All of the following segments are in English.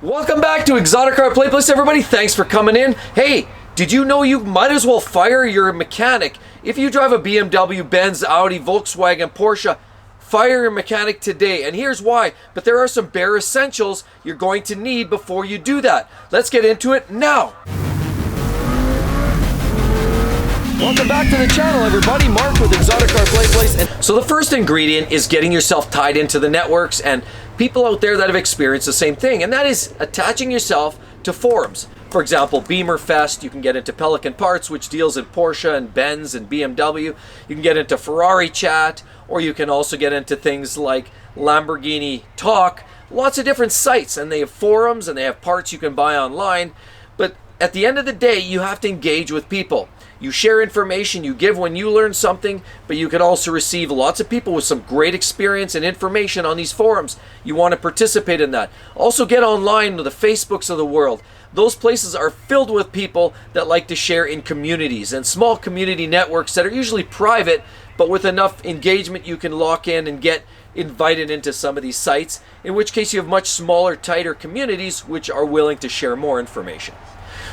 Welcome back to Exotic Car Playplace, everybody. Thanks for coming in. Hey, did you know you might as well fire your mechanic? If you drive a BMW, Benz, Audi, Volkswagen, Porsche, fire your mechanic today. And here's why. But there are some bare essentials you're going to need before you do that. Let's get into it now. Welcome back to the channel, everybody. Mark with Exotic Car Playplace. And so the first ingredient is getting yourself tied into the networks and people out there that have experienced the same thing, and that is attaching yourself to forums. For example, Beamer Fest, you can get into Pelican Parts, which deals in Porsche and Benz and BMW. You can get into Ferrari Chat, or you can also get into things like Lamborghini Talk. Lots of different sites, and they have forums and they have parts you can buy online. But at the end of the day, you have to engage with people. You share information, you give when you learn something, but you can also receive lots of people with some great experience and information on these forums. You want to participate in that. Also get online to the Facebooks of the world. Those places are filled with people that like to share in communities and small community networks that are usually private, but with enough engagement you can lock in and get invited into some of these sites, in which case you have much smaller, tighter communities which are willing to share more information.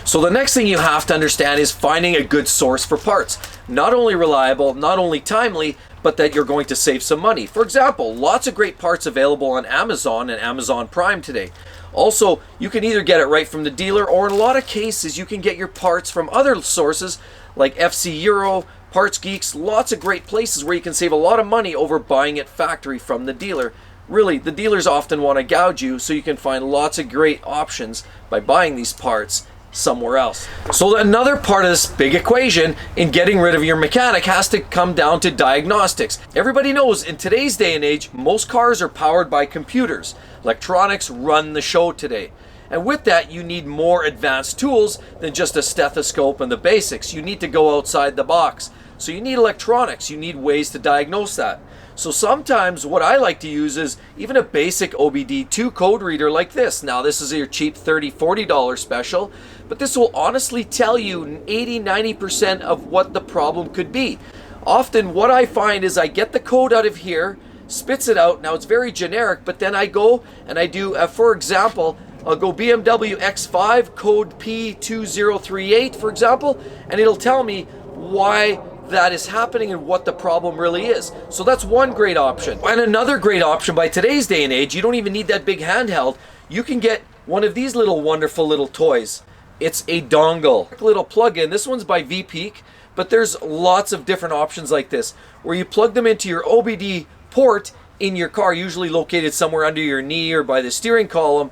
So the next thing you have to understand is finding a good source for parts. Not only reliable, not only timely, but that you're going to save some money. For example, lots of great parts available on Amazon and Amazon Prime today. Also, you can either get it right from the dealer, or in a lot of cases you can get your parts from other sources like FC Euro, Parts Geeks, lots of great places where you can save a lot of money over buying it factory from the dealer. Really, the dealers often want to gouge you, so you can find lots of great options by buying these parts somewhere else. So another part of this big equation in getting rid of your mechanic has to come down to diagnostics. Everybody knows in today's day and age, most cars are powered by computers. Electronics run the show today. And with that, you need more advanced tools than just a stethoscope and the basics. You need to go outside the box. So you need electronics, you need ways to diagnose that. So sometimes what I like to use is even a basic OBD2 code reader like this. Now this is your cheap $30, $40 special, but this will honestly tell you 80-90% of what the problem could be. Often what I find is I get the code out of here, spits it out. Now it's very generic, but then I go and I do, for example, I'll go BMW X5 code P2038, for example, and it'll tell me why that is happening and what the problem really is. So that's one great option. And another great option by today's day and age, you don't even need that big handheld. You can get one of these little wonderful little toys. It's a dongle, little plug-in. This one's by VPeak, but there's lots of different options like this where you plug them into your OBD port in your car, usually located somewhere under your knee or by the steering column.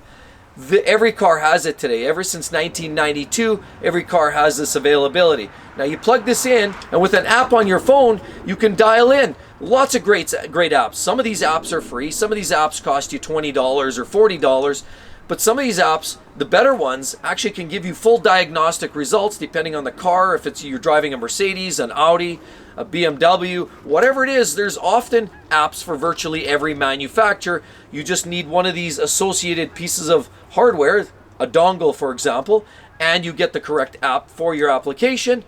Every car has it today. Ever since 1992, every car has this availability. Now you plug this in, and with an app on your phone, you can dial in. Lots of great apps. Some of these apps are free. Some of these apps cost you $20 or $40. But some of these apps, the better ones, actually can give you full diagnostic results depending on the car. If it's you're driving a Mercedes, an Audi, a BMW, whatever it is, there's often apps for virtually every manufacturer. You just need one of these associated pieces of hardware, a dongle for example, and you get the correct app for your application,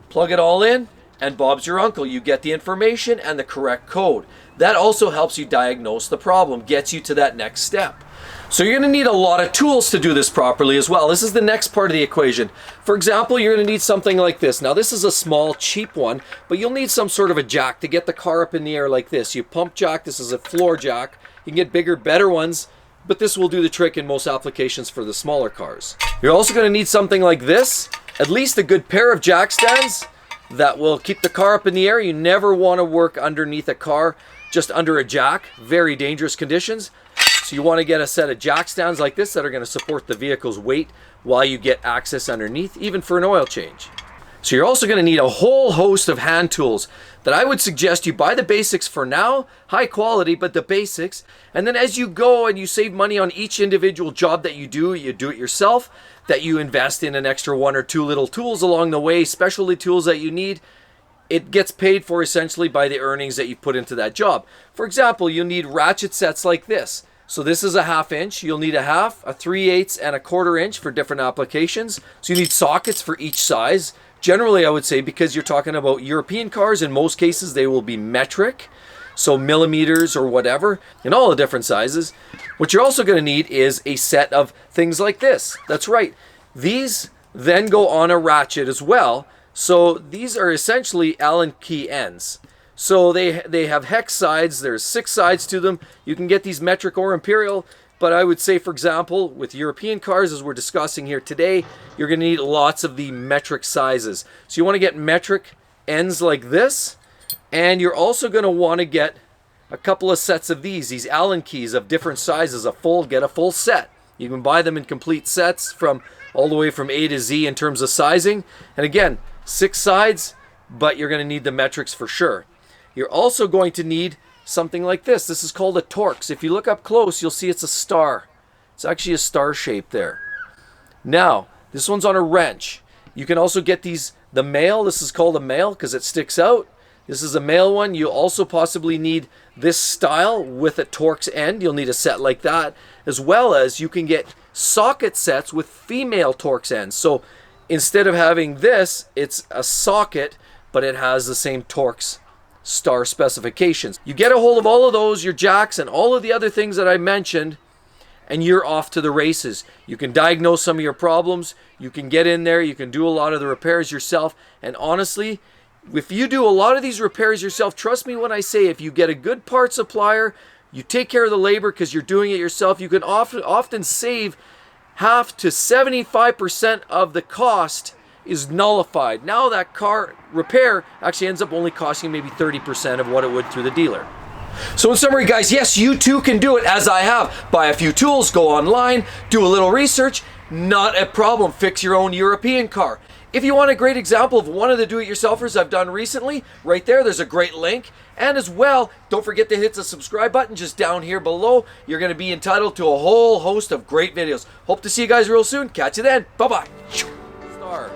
plug it all in, and Bob's your uncle. You get the information and the correct code. That also helps you diagnose the problem, gets you to that next step. So you're going to need a lot of tools to do this properly as well. This is the next part of the equation. For example, you're going to need something like this. Now this is a small, cheap one, but you'll need some sort of a jack to get the car up in the air like this. You pump jack, this is a floor jack. You can get bigger, better ones, but this will do the trick in most applications for the smaller cars. You're also going to need something like this, at least a good pair of jack stands that will keep the car up in the air. You never want to work underneath a car, just under a jack, very dangerous conditions. So you want to get a set of jack stands like this that are going to support the vehicle's weight while you get access underneath, even for an oil change. So you're also going to need a whole host of hand tools that I would suggest you buy the basics for now, high quality, but the basics. And then as you go and you save money on each individual job that you do it yourself, that you invest in an extra one or two little tools along the way, specialty tools that you need. It gets paid for essentially by the earnings that you put into that job. For example, you'll need ratchet sets like this. So this is a 1/2 inch. You'll need a 1/2, a 3/8, and a 1/4 inch for different applications. So you need sockets for each size. Generally, I would say, because you're talking about European cars, in most cases they will be metric. so millimeters or whatever, in all the different sizes. What you're also going to need is a set of things like this. That's right. These then go on a ratchet as well. So these are essentially Allen key ends. So they have hex sides. There's 6 sides to them. You can get these metric or imperial, but I would say, for example, with European cars, as we're discussing here today, you're going to need lots of the metric sizes. So you want to get metric ends like this, and you're also going to want to get a couple of sets of these Allen keys of different sizes. Get a full set. You can buy them in complete sets from all the way from A to Z in terms of sizing. And again, 6 sides, but you're going to need the metrics for sure. You're also going to need something like this. This is called a Torx. If you look up close, you'll see it's a star. It's actually a star shape there. Now, this one's on a wrench. You can also get the male. This is called a male because it sticks out. This is a male one. You'll also possibly need this style with a Torx end. You'll need a set like that, as well as you can get socket sets with female Torx ends. So instead of having this, it's a socket, but it has the same Torx star specifications. You get a hold of all of those, your jacks, and all of the other things that I mentioned, and you're off to the races. You can diagnose some of your problems. You can get in there. You can do a lot of the repairs yourself. And honestly, if you do a lot of these repairs yourself, trust me when I say, if you get a good part supplier, you take care of the labor because you're doing it yourself, you can often save half to 75% of the cost is nullified. Now that car repair actually ends up only costing maybe 30% of what it would through the dealer. So in summary, guys, yes, you too can do it as I have. Buy a few tools, go online, do a little research, not a problem. Fix your own European car. If you want a great example of one of the do-it-yourselfers I've done recently, right there's a great link. And as well, don't forget to hit the subscribe button just down here below. You're going to be entitled to a whole host of great videos. Hope to see you guys real soon. Catch you then. Bye-bye. Star.